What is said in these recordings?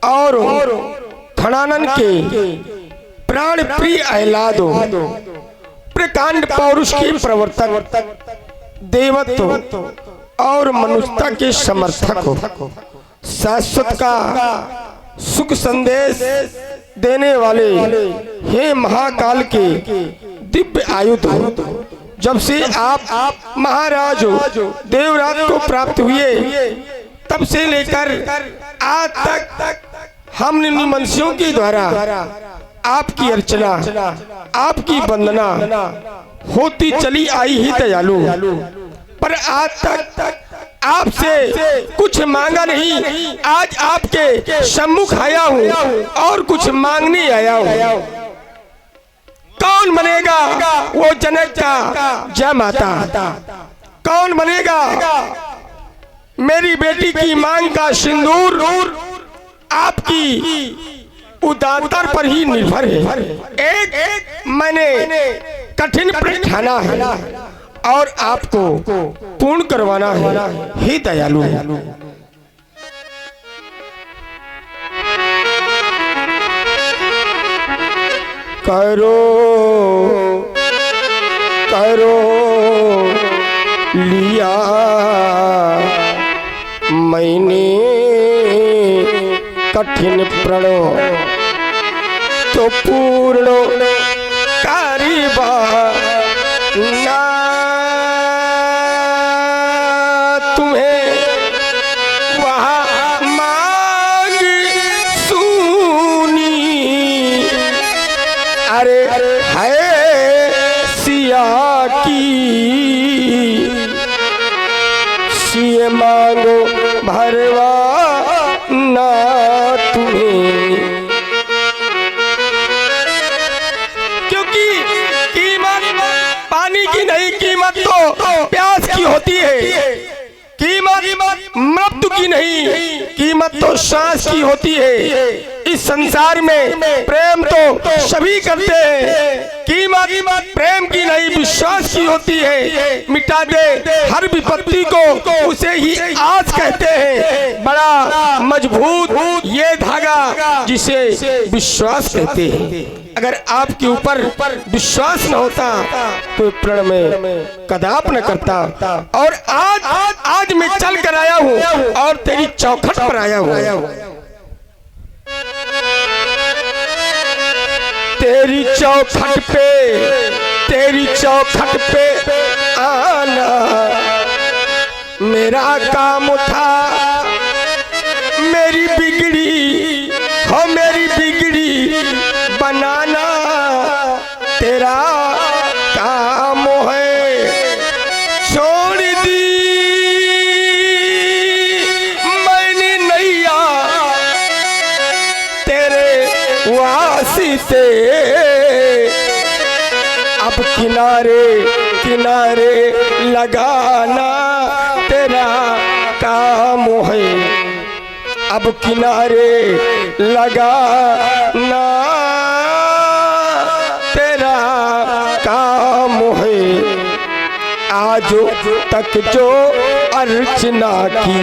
और खड़ानन के प्राण प्रिय अहलाद प्रकांड पौरुष के प्रवर्तक देवत्व और मनुष्यता के समर्थक हो, शाश्वत का सुख संदेश देने वाले हे महाकाल के दिव्य आयुध हो। जब से आप महाराज देवराज को प्राप्त हुए तब से लेकर आज तक हमने मनुष्यों के द्वारा आपकी अर्चना आपकी वंदना होती चली आई ही दयालु, पर आज तक आपसे कुछ मांगा नहीं। आज आपके सम्मुख आया हूँ और कुछ मांगने आया हूँ। कौन बनेगा वो जनक का जय माता? कौन बनेगा मेरी बेटी की मांग का सिंदूर? आपकी उदारता पर ही निर्भर है। एक मैंने कठिन प्रश्न ठाना है और आपको पूर्ण करवाना है हे दयालु। करो करो लिया मैंने कठिन प्रणो तो पूर्ण कारिबा ना तुम्हें वहाँ मांग सुनी। अरे है सिया की सिए मांगो भरवा ना तुम्हें, क्योंकि कीमत पानी की नहीं, कीमत तो प्यास की होती है। कीमत मृत्यु की नहीं, कीमत तो सांस की होती है। इस संसार में प्रेम तो सभी करते हैं, कीमत प्रेम की नहीं विश्वास की होती है। मिटा दे हर विपत्ति को उसे ही आस कहते हैं। बड़ा मजबूत ये धागा जिसे विश्वास कहते हैं। अगर आपके ऊपर विश्वास न होता तो प्रण में कदाप न करता। और आज मैं चल कर आया हूँ और तेरी चौखट पर आया हूँ। तेरी चौखट पे आना मेरा काम था। मेरी बिगड़ी बनाना तेरा काम है। छोड़ दी मैंने नैया तेरे वास्ते, अब किनारे लगाना तेरा काम है। अब किनारे लगाना तेरा काम है। आज तक जो अर्चना की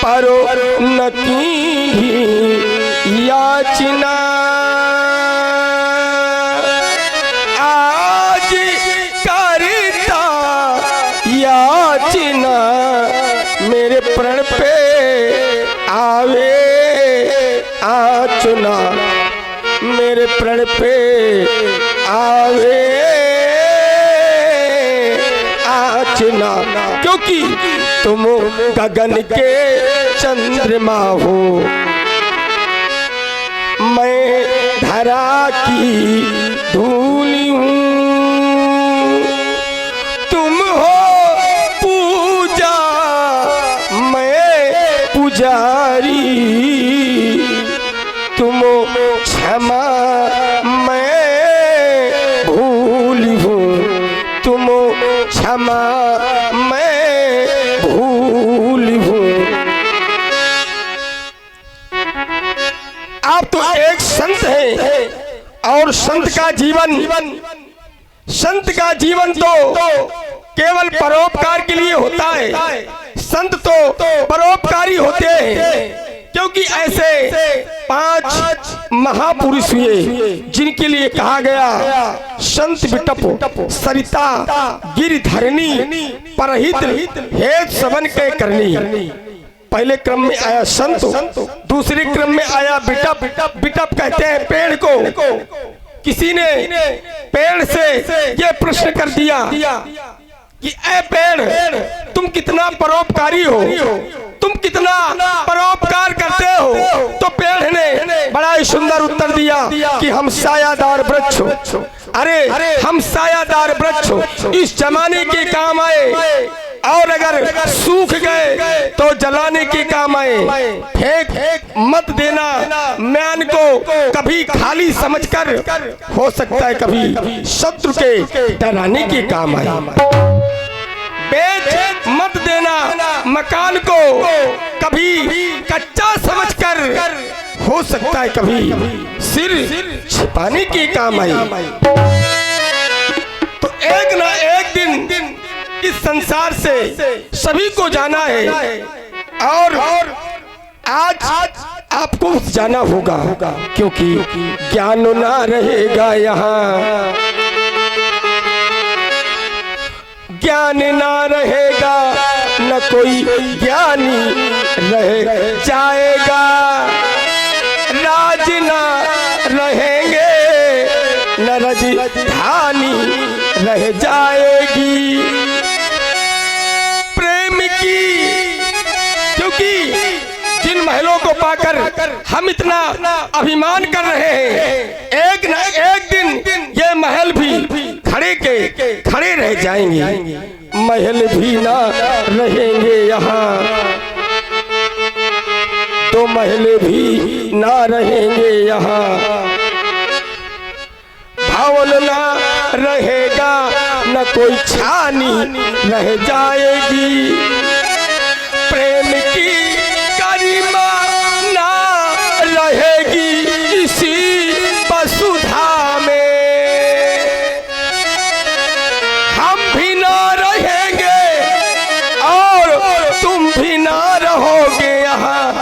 परो न की याचना, आज करता याचना मेरे प्रण पे आवे आचना। मेरे प्रण पे आवे आचना, क्योंकि तुम गगन के चंद्रमा हो, मैं धरा की धूली हूँ। तुम हो पूजा मैं पुजारी, तुम क्षमा मैं भूल हूँ। तुम क्षमा मैं भूल हूँ। आप तो एक संत हैं और संत का जीवन तो केवल परोपकार के लिए होता है। संत तो परोपकारी होते हैं, क्योंकि ऐसे 5 महापुरुष हुए जिनके लिए कहा गया संत बिटप सरिता गिरधरणी परहित हेत सबन के करनी। पहले क्रम में आया संत, दूसरे क्रम में आया बिटप। बिटप कहते हैं पेड़ को। किसी ने पेड़ से ये प्रश्न कर दिया कि ऐ पेड़, तुम कितना परोपकारी हो, तुम कितना परोपकार करते हो। तो पेड़ ने बड़ा ही सुंदर उत्तर दिया कि हम सायादार वृक्ष हो। अरे हम सायादार वृक्ष हो, इस जमाने के काम आए, और अगर सूख गए तो जलाने के काम आए। फेंक मत देना म्यान को कभी खाली समझकर, हो सकता है कभी शत्रु के डराने के काम आए। बेच मत देना मकान को कभी कच्चा समझकर, हो सकता है कभी सिर छिपाने के काम आए। तो एक ना एक दिन इस संसार से सभी को जाना है, और आज आपको जाना होगा, क्योंकि ज्ञान ना रहेगा यहाँ, ज्ञान ना रहेगा न कोई ज्ञानी रह जाएगा, राज ना रहेंगे न राजधानी रह जाएगी। प्रेम की, क्योंकि जिन महलों को पाकर हम इतना अभिमान कर रहे हैं, एक न एक दिन ये महल भी खड़े रह जाएंगे, महल भी ना रहेंगे यहाँ, तो महल भी ना रहेंगे यहाँ, भवन ना रहेगा न कोई छानी रह जाएगी। प्रेम की गरिमा ना रहेगी इसी वसुधा में, हम भी ना रहेंगे और तुम भी ना रहोगे यहाँ,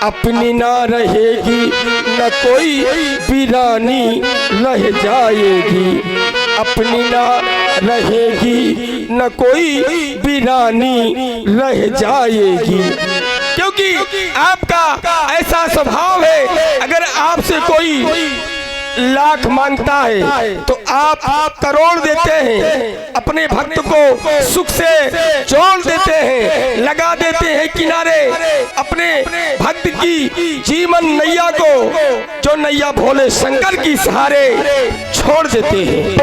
अपनी ना रहेगी न कोई वीरानी रह जाएगी, अपनी ना रहेगी न कोई वीरानी रह जाएगी। क्योंकि आपका ऐसा स्वभाव है, अगर आपसे कोई लाख मांगता है तो आप करोड़ देते हैं, अपने भक्त को सुख से जोड़ देते हैं, लगा देते हैं किनारे, अपने भक्त की जीवन नैया को, जो नैया भोले शंकर की सहारे छोड़ देते हैं,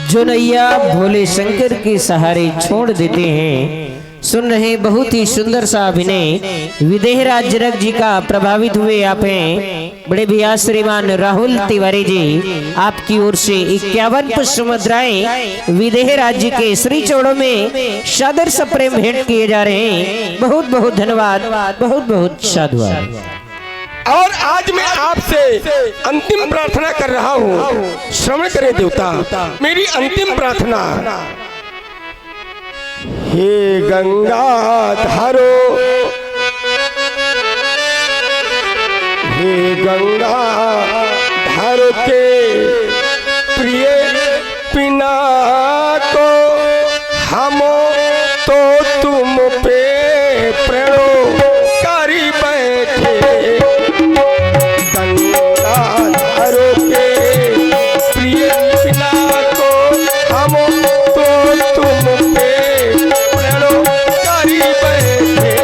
जो नैया भोले शंकर के सहारे छोड़ देते हैं। सुन रहे बहुत ही सुंदर सा अभिनय विदेहराज जनक जी का, प्रभावित हुए आप हैं बड़े भैया श्रीमान राहुल तिवारी जी, आपकी ओर से 51 पुष्प मुद्राएं विदेहराज जी के श्री चौड़ों में सादर से प्रेम भेंट किए जा रहे हैं। बहुत बहुत धन्यवाद, बहुत बहुत साधुवाद। और आज मैं आपसे अंतिम प्रार्थना कर रहा हूँ, श्रवण करे देवता मेरी अंतिम प्रार्थना। हे गंगा धारो, हे गंगा धारो के प्रिय पिना को, हम तो तुम पे प्रणो करी बैठे, गंगा धारो के प्रिय पिना को, हम तो तुम पे प्रणो करी बैठे।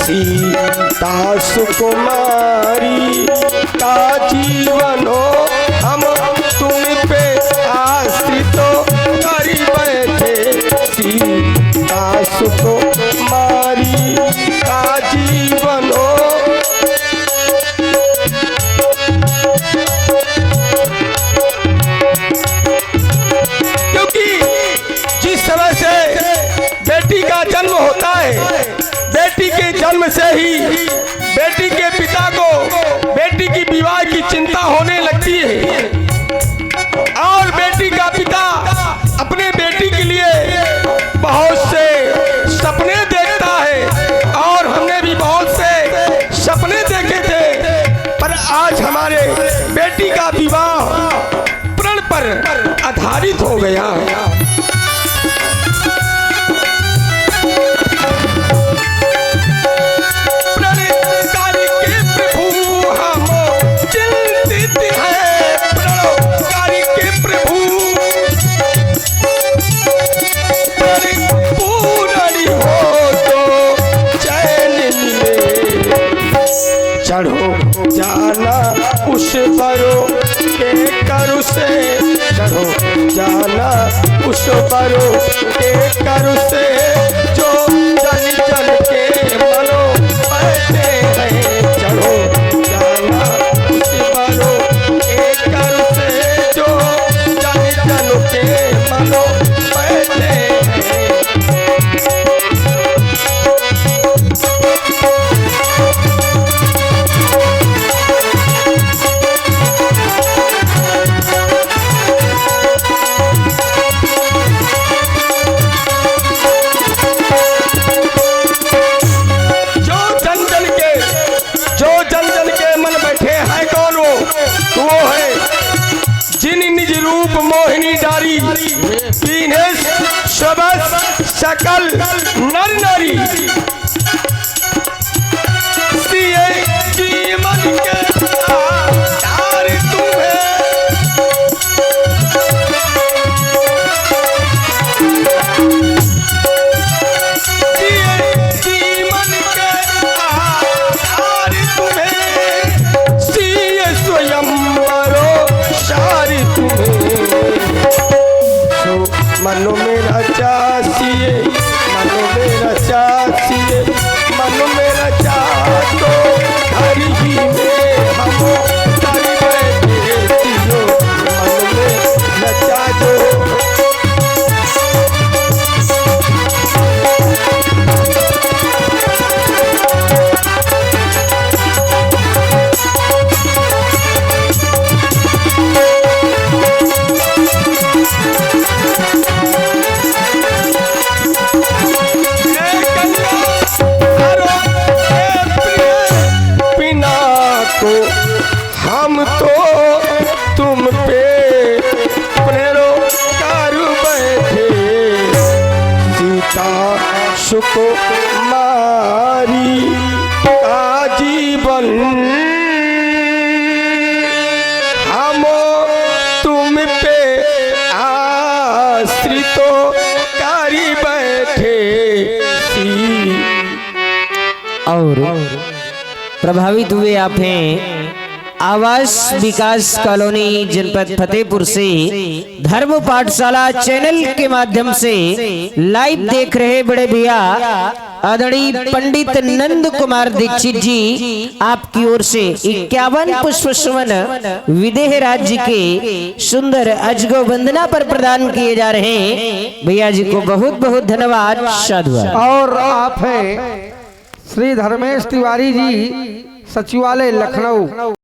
सीता सुकुमारी का जीवन हो, हम तुम पे आश्रित करी बैठे, सीता सुकुमारी का जीवन हो, जैसे ही बेटी के पिता को बेटी की विवाह की चिंता होने लगती है और बेटी का पिता अपने बेटी के लिए बहुत से सपने देखता है और हमने भी बहुत से सपने देखे थे, पर आज हमारे बेटी का विवाह प्रण पर आधारित हो गया। चढ़ो जाना उस बरो के करु से, चढ़ो जाना उस बरो के करु से, जो जल जल के मनो बैठे हैं। चढ़ो जाना उस बरो के करु से, जो जल जल के मनो बैठे हैं। मोहिनी डारी पीने सबस सकल नर नारी, सिए जीवन के आधार तुम्हें, सिए जीवन के आधार तुम्हें, सिए स्वयं मरो सारी तुम्हें। मनो मेरा चासिए, मनो मेरा चासिए, मनो मेरा चातो घर ही में हम तारी बैठे हो, मनो मेरा चातो। हम तो तुम पे प्रेरो कारू बैठे, सीता सुकुमारी का जीवन हम तुम पे आश्रितो कारी बैठे। और प्रभावित हुए आप हैं आवास विकास कॉलोनी जनपद फतेहपुर से धर्म पाठशाला चैनल के माध्यम से लाइव देख रहे बड़े भैया आदरणीय पंडित नंद कुमार दीक्षित जी, आपकी ओर से 51 पुष्प सुमन विदेह राज्य के सुंदर अजगो वंदना पर प्रदान किए जा रहे हैं। भैया जी को बहुत बहुत धन्यवाद, साधुवाद। और आप हैं श्री धर्मेश तिवारी जी, सचिवालय लखनऊ।